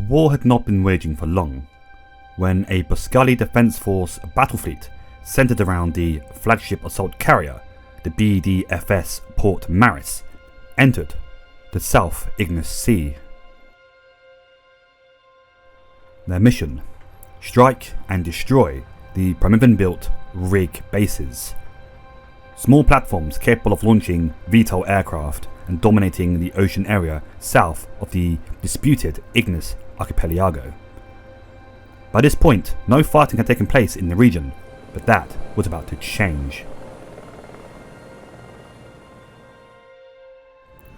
war had not been waging for long when a Boscali Defence Force battle fleet centred around the flagship assault carrier, the BDFS Port Maris, entered the South Ignus Sea. Their mission: strike and destroy the Primevan-built rig bases, small platforms capable of launching VTOL aircraft and dominating the ocean area south of the disputed Ignus archipelago. By this point, no fighting had taken place in the region, but that was about to change.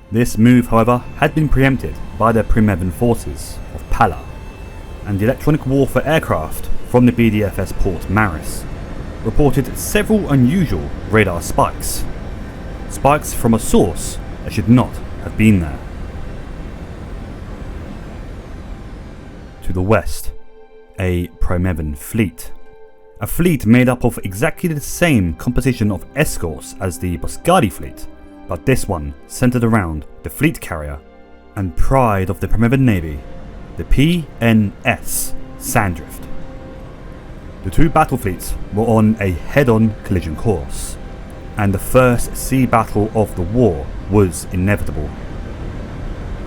This move, however, had been preempted by the Primevan forces of Pala, and the electronic warfare aircraft from the BDFS Port Maris reported several unusual radar spikes. Spikes from a source that should not have been there. To the west, a Primevan fleet. A fleet made up of exactly the same composition of escorts as the Boscali fleet, but this one centered around the fleet carrier and pride of the Primevan Navy, the PNS Sandrift. The two battle fleets were on a head-on collision course, and the first sea battle of the war was inevitable.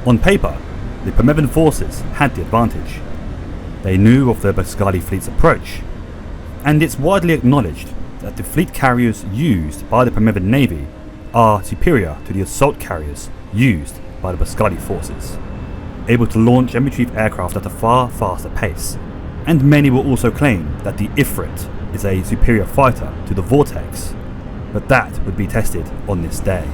On paper, the Primevan forces had the advantage. They knew of the Boscali fleet's approach, and it's widely acknowledged that the fleet carriers used by the Primevan Navy are superior to the assault carriers used by the Boscali forces, able to launch and retrieve aircraft at a far faster pace, and many will also claim that the Ifrit is a superior fighter to the Vortex, but that would be tested on this day.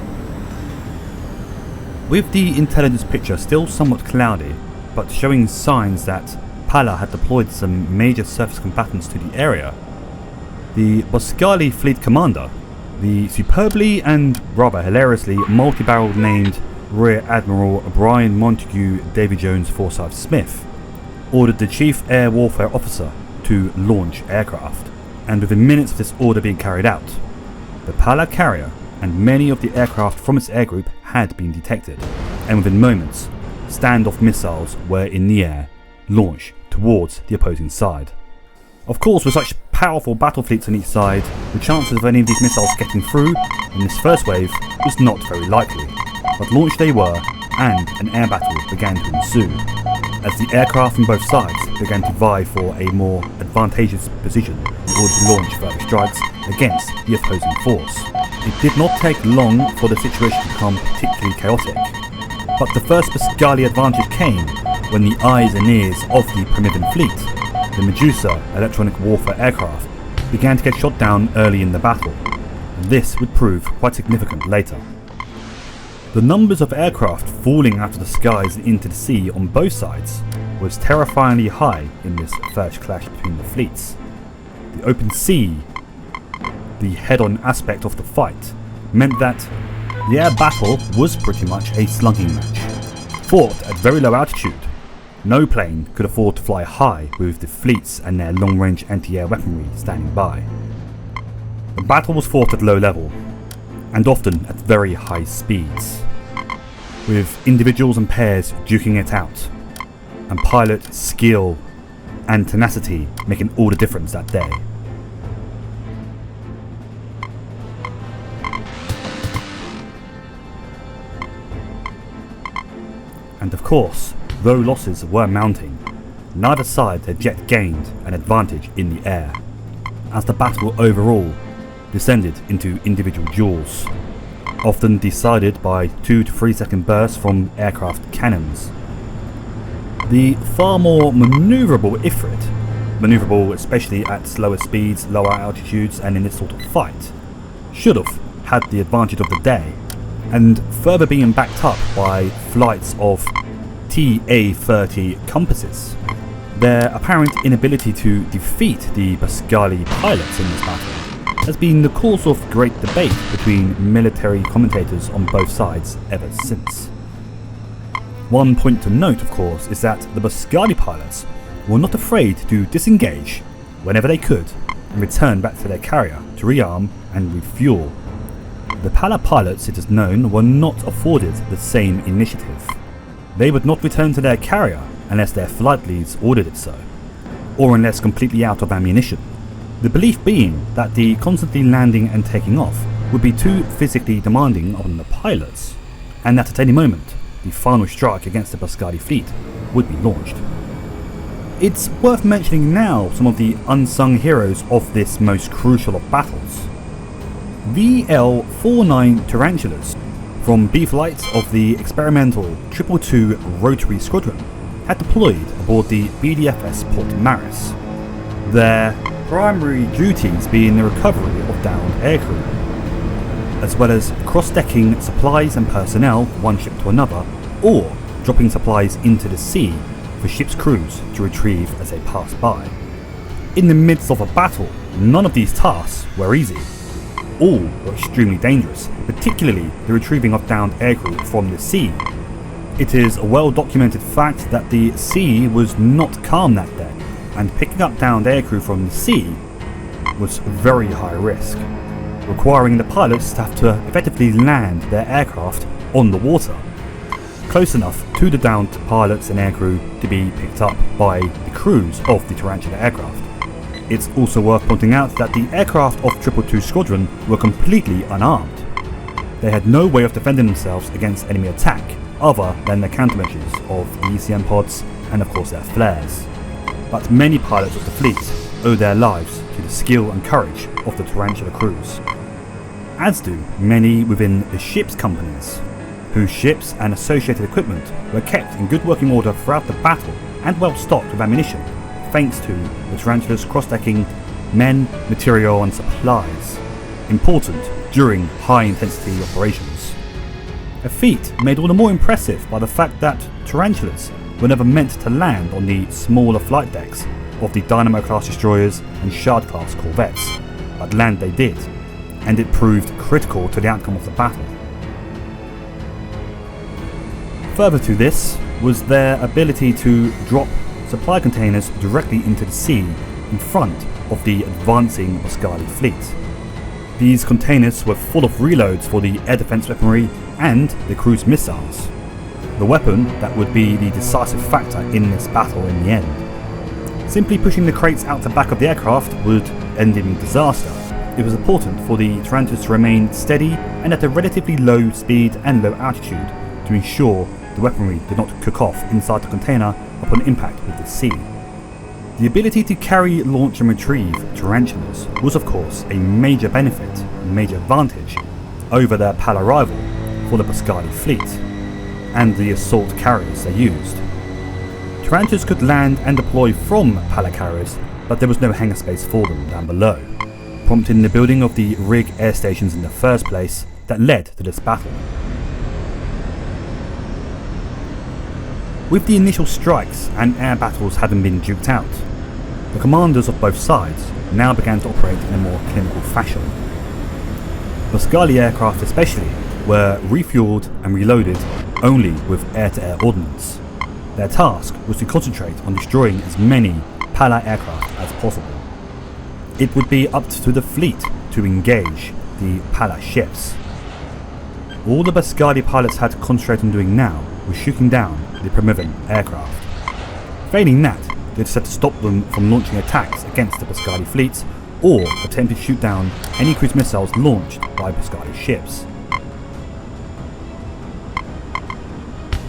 With the intelligence picture still somewhat cloudy, but showing signs that Pala had deployed some major surface combatants to the area, the Boscali fleet commander, the superbly and rather hilariously multi-barreled named Rear Admiral Brian Montague Davy Jones Forsyth Smith, ordered the chief air warfare officer to launch aircraft, and within minutes of this order being carried out, the Pala carrier and many of the aircraft from its air group had been detected, and within moments, standoff missiles were in the air, launched towards the opposing side. Of course, with such powerful battle fleets on each side, the chances of any of these missiles getting through in this first wave was not very likely, but launched they were, and an air battle began to ensue, as the aircraft from both sides began to vie for a more advantageous position in order to launch further strikes against the opposing force. It did not take long for the situation to become particularly chaotic, but the first Boscali advantage came when the eyes and ears of the Primevan fleet, the Medusa electronic warfare aircraft, began to get shot down early in the battle, and this would prove quite significant later. The numbers of aircraft falling out of the skies and into the sea on both sides was terrifyingly high in this first clash between the fleets. The open sea, the head-on aspect of the fight, meant that the air battle was pretty much a slugging match, fought at very low altitude. No plane could afford to fly high with the fleets and their long-range anti-air weaponry standing by. The battle was fought at low level, and often at very high speeds, with individuals and pairs duking it out, and pilot skill and tenacity making all the difference that day. And of course, though losses were mounting, neither side had yet gained an advantage in the air, as the battle overall descended into individual duels, often decided by 2 to 3 second bursts from aircraft cannons. The far more manoeuvrable Ifrit, manoeuvrable especially at slower speeds, lower altitudes and in this sort of fight, should have had the advantage of the day, and further being backed up by flights of TA-30 compasses. Their apparent inability to defeat the Boscali pilots in this battle has been the cause of great debate between military commentators on both sides ever since. One point to note, of course, is that the Boscali pilots were not afraid to disengage whenever they could and return back to their carrier to rearm and refuel. The Pala pilots, it is known, were not afforded the same initiative. They would not return to their carrier unless their flight leads ordered it so, or unless completely out of ammunition. The belief being that the constantly landing and taking off would be too physically demanding on the pilots, and that at any moment the final strike against the Boscali fleet would be launched. It's worth mentioning now some of the unsung heroes of this most crucial of battles. VL-49 Tarantulas from B flights of the experimental 222 Rotary Squadron had deployed aboard the BDFS Port Maris, their primary duties being the recovery of downed aircrew, as well as cross-decking supplies and personnel one ship to another, or dropping supplies into the sea for ships' crews to retrieve as they pass by. In the midst of a battle, none of these tasks were easy. All were extremely dangerous, particularly the retrieving of downed aircrew from the sea. It is a well-documented fact that the sea was not calm that day, and picking up downed aircrew from the sea was very high risk, requiring the pilots to have to effectively land their aircraft on the water, close enough to the downed pilots and aircrew to be picked up by the crews of the Tarantula aircraft. It's also worth pointing out that the aircraft of 222 Squadron were completely unarmed. They had no way of defending themselves against enemy attack other than the countermeasures of the ECM pods and of course their flares. But many pilots of the fleet owe their lives to the skill and courage of the Tarantula crews, as do many within the ship's companies, whose ships and associated equipment were kept in good working order throughout the battle and well stocked with ammunition, thanks to the Tarantula's cross-decking men, material and supplies, important during high-intensity operations. A feat made all the more impressive by the fact that Tarantulas were never meant to land on the smaller flight decks of the Dynamo-class destroyers and Shard-class corvettes, but land they did, and it proved critical to the outcome of the battle. Further to this was their ability to drop supply containers directly into the sea in front of the advancing Boscali fleet. These containers were full of reloads for the air defense weaponry and the cruise missiles, the weapon that would be the decisive factor in this battle in the end. Simply pushing the crates out the back of the aircraft would end in disaster. It was important for the Tarantulas to remain steady and at a relatively low speed and low altitude to ensure the weaponry did not cook off inside the container upon impact with the sea. The ability to carry, launch and retrieve Tarantulas was of course a major benefit and major advantage over their Pala rival for the Boscali fleet and the assault carriers they used. Tarantulas could land and deploy from Pala carriers, but there was no hangar space for them down below, prompting the building of the rig air stations in the first place that led to this battle. With the initial strikes and air battles having been duked out, the commanders of both sides now began to operate in a more clinical fashion. Boscali aircraft especially were refueled and reloaded only with air-to-air ordnance. Their task was to concentrate on destroying as many Pala aircraft as possible. It would be up to the fleet to engage the Pala ships. All the Boscali pilots had to concentrate on doing now was shooting down the Primevan aircraft. Failing that, they just had to stop them from launching attacks against the Boscali fleets or attempt to shoot down any cruise missiles launched by Boscali ships.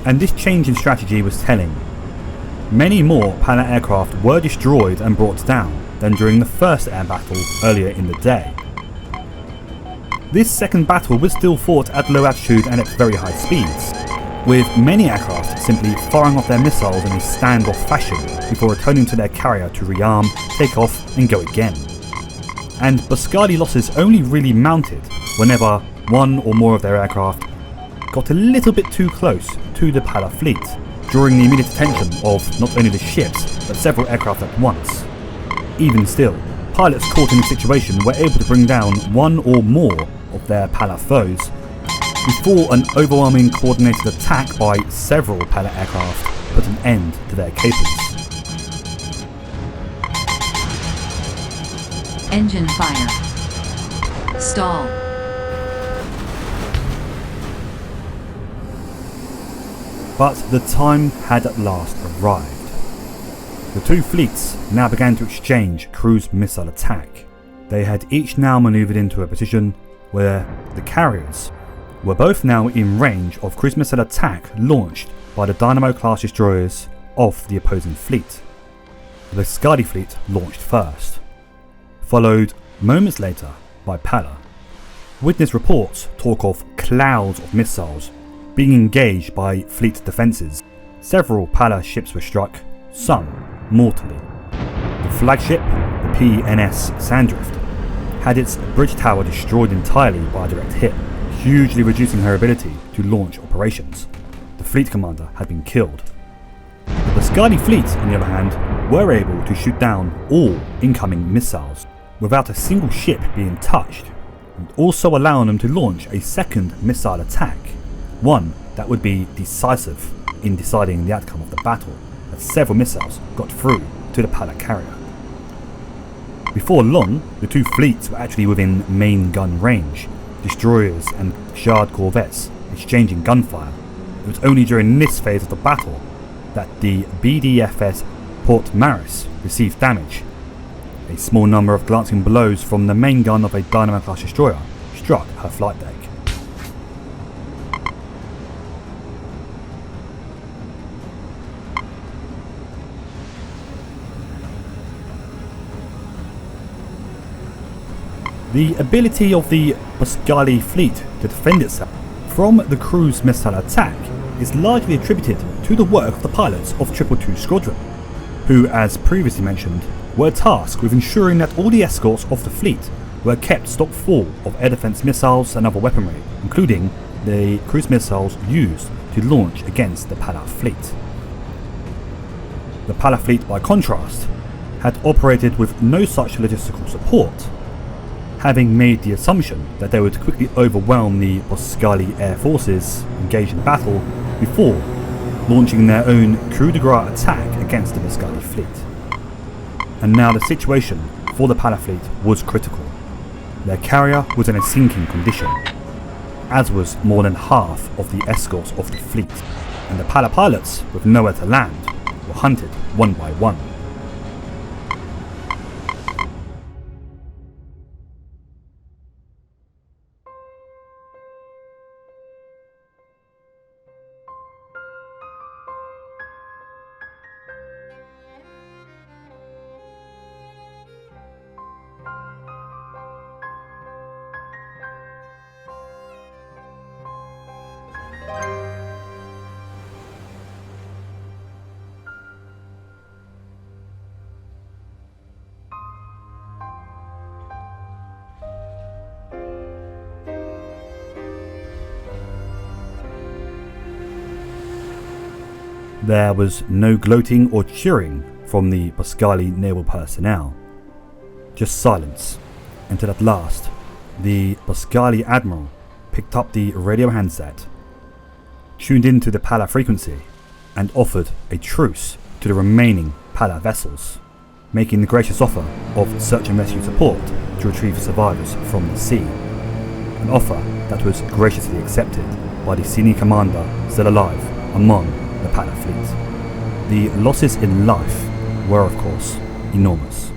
And this change in strategy was telling. Many more Pala aircraft were destroyed and brought down than during the first air battle earlier in the day. This second battle was still fought at low altitude and at very high speeds, with many aircraft simply firing off their missiles in a standoff fashion before returning to their carrier to rearm, take off and go again. And Boscali losses only really mounted whenever one or more of their aircraft got a little bit too close to the Pala fleet, drawing the immediate attention of not only the ships but several aircraft at once. Even still, pilots caught in the situation were able to bring down one or more of their Pala foes before an overwhelming coordinated attack by several Pala aircraft put an end to their capers. Engine fire. Stall. But the time had at last arrived. The two fleets now began to exchange cruise missile attack. They had each now manoeuvred into a position where the carriers were both now in range of cruise missile attack launched by the Dynamo-class destroyers of the opposing fleet. The Boscali fleet launched first, followed moments later by Pala. Witness reports talk of clouds of missiles being engaged by fleet defences. Several Pala ships were struck, some mortally. The flagship, the PNS Sandrift, had its bridge tower destroyed entirely by a direct hit, hugely reducing her ability to launch operations. The fleet commander had been killed. The Boscali fleet, on the other hand, were able to shoot down all incoming missiles without a single ship being touched, and also allowing them to launch a second missile attack, one that would be decisive in deciding the outcome of the battle, as several missiles got through to the Pala carrier. Before long, the two fleets were actually within main gun range, destroyers and Shard corvettes exchanging gunfire. It was only during this phase of the battle that the BDFS Port Maris received damage. A small number of glancing blows from the main gun of a Dynamo-class destroyer struck her flight deck. The ability of the Boscali fleet to defend itself from the cruise missile attack is largely attributed to the work of the pilots of 222 Squadron, who, as previously mentioned, were tasked with ensuring that all the escorts of the fleet were kept stock full of air defense missiles and other weaponry, including the cruise missiles used to launch against the Pala fleet. The Pala fleet, by contrast, had operated with no such logistical support, having made the assumption that they would quickly overwhelm the Boscali air forces engaged in battle before launching their own coup de grace attack against the Boscali fleet. And now the situation for the Pala fleet was critical. Their carrier was in a sinking condition, as was more than half of the escorts of the fleet, and the Pala pilots, with nowhere to land, were hunted one by one. There was no gloating or cheering from the Boscali naval personnel, just silence, until at last the Boscali admiral picked up the radio handset, tuned into the Pala frequency, and offered a truce to the remaining Pala vessels, making the gracious offer of search and rescue support to retrieve survivors from the sea, an offer that was graciously accepted by the senior commander still alive among the Pala fleet. The losses in life were, of course, enormous.